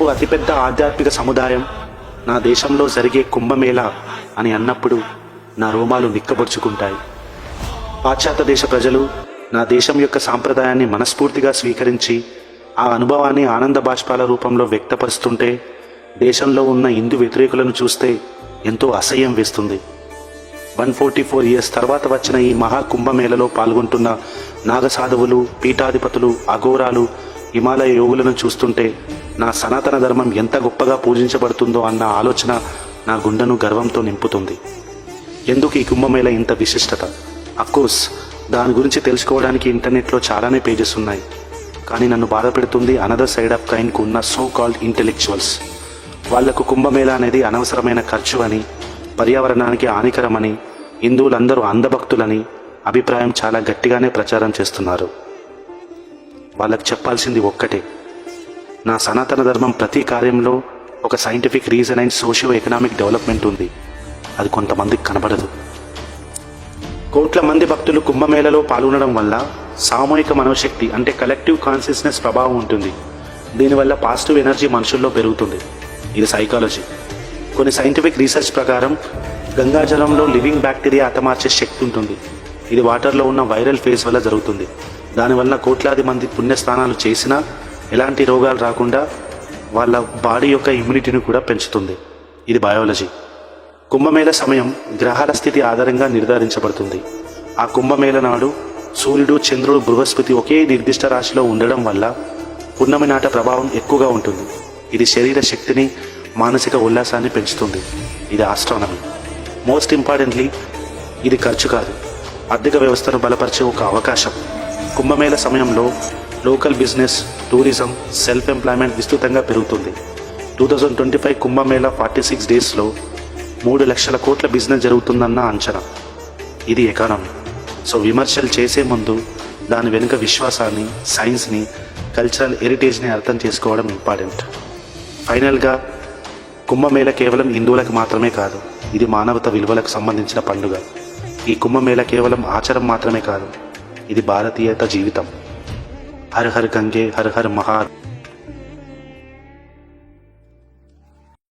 ఓ అతిపెద్ద ఆధ్యాత్మిక సముదాయం నా దేశంలో జరిగే కుంభమేళా అని అన్నప్పుడు నా రోమాలు నిక్కబొడుచుకుంటాయి. పాశ్చాత్య దేశ ప్రజలు నా దేశం యొక్క సాంప్రదాయాన్ని మనస్ఫూర్తిగా స్వీకరించి ఆ అనుభవాన్ని ఆనంద బాష్పాల రూపంలో వ్యక్తపరుస్తుంటే దేశంలో ఉన్న హిందూ వ్యతిరేకులను చూస్తే ఎంతో అసహ్యం వేస్తుంది. 144 ఇయర్స్ తర్వాత వచ్చిన ఈ మహాకుంభమేళలో పాల్గొంటున్న నాగసాధువులు, పీఠాధిపతులు, అఘోరాలు, హిమాలయ యోగులను చూస్తుంటే నా సనాతన ధర్మం ఎంత గొప్పగా పూజించబడుతుందో అన్న ఆలోచన నా గుండెను గర్వంతో నింపుతుంది. ఎందుకు ఈ కుంభమేళ ఇంత విశిష్టత? అఫ్కోర్స్ దాని గురించి తెలుసుకోవడానికి ఇంటర్నెట్లో చాలానే పేజెస్ ఉన్నాయి. కానీ నన్ను బాధపెడుతుంది అనదర్ సైడ్ ఆఫ్ కైన్కు ఉన్న సో కాల్డ్ ఇంటెలెక్చువల్స్. వాళ్లకు కుంభమేళా అనేది అనవసరమైన ఖర్చు అని, పర్యావరణానికి హానికరమని, హిందువులందరూ అంధభక్తులని అభిప్రాయం చాలా గట్టిగానే ప్రచారం చేస్తున్నారు. వాళ్ళకు చెప్పాల్సింది ఒక్కటే, నా సనాతన ధర్మం ప్రతి కార్యంలో ఒక scientific reason and socio economic development ఉంది. అది కొంతమందికి కనబడదు. కోట్ల మంది భక్తులు కుంభమేళలో పాల్గొనడం వల్ల సామూహిక మనోశక్తి అంటే కలెక్టివ్ కాన్షియస్నెస్ ప్రభావం ఉంటుంది. దీనివల్ల పాజిటివ్ ఎనర్జీ మనుషుల్లో పెరుగుతుంది. ఇది సైకాలజీ. కొన్ని సైంటిఫిక్ రీసెర్చ్ ప్రకారం గంగాజలంలో లివింగ్ బ్యాక్టీరియా హతమార్చే శక్తి ఉంటుంది. ఇది వాటర్లో ఉన్న వైరల్ ఫేజ్ వల్ల జరుగుతుంది. దానివల్ల కోట్లాది మంది పుణ్యస్నానాలు చేసినా ఎలాంటి రోగాలు రాకుండా వాళ్ళ బాడీ యొక్క ఇమ్యూనిటీని కూడా పెంచుతుంది. ఇది బయాలజీ. కుంభమేళ సమయం గ్రహాల స్థితి ఆధారంగా నిర్ధారించబడుతుంది. ఆ కుంభమేళ నాడు సూర్యుడు, చంద్రుడు, బృహస్పతి ఒకే నిర్దిష్ట రాశిలో ఉండడం వల్ల పున్నమి నాట ప్రభావం ఎక్కువగా ఉంటుంది. ఇది శరీర శక్తిని, మానసిక ఉల్లాసాన్ని పెంచుతుంది. ఇది ఆస్ట్రానమీ. మోస్ట్ ఇంపార్టెంట్లీ ఇది ఖర్చు కాదు, ఆర్థిక వ్యవస్థను బలపరిచే ఒక అవకాశం. కుంభమేళ సమయంలో local business, tourism, self employment విస్తృతంగా పెరుగుతుంది. 2025 కుంభమేళ 46 డేస్లో 3 లక్షల కోట్ల బిజినెస్ జరుగుతుందన్న అంచనా. ఇది ఎకానమీ. సో విమర్శలు చేసే ముందు దాని వెనుక విశ్వాసాన్ని, సైన్స్ని, కల్చరల్ హెరిటేజ్ని అర్థం చేసుకోవడం ఇంపార్టెంట్. ఫైనల్గా కుంభమేళ కేవలం హిందువులకు మాత్రమే కాదు, ఇది మానవత విలువలకు సంబంధించిన పండుగ. ఈ కుంభమేళ కేవలం ఆచారం మాత్రమే కాదు, ఇది భారతీయత జీవితం. హర్ హర్ గంగే, హర్ హర్ మహా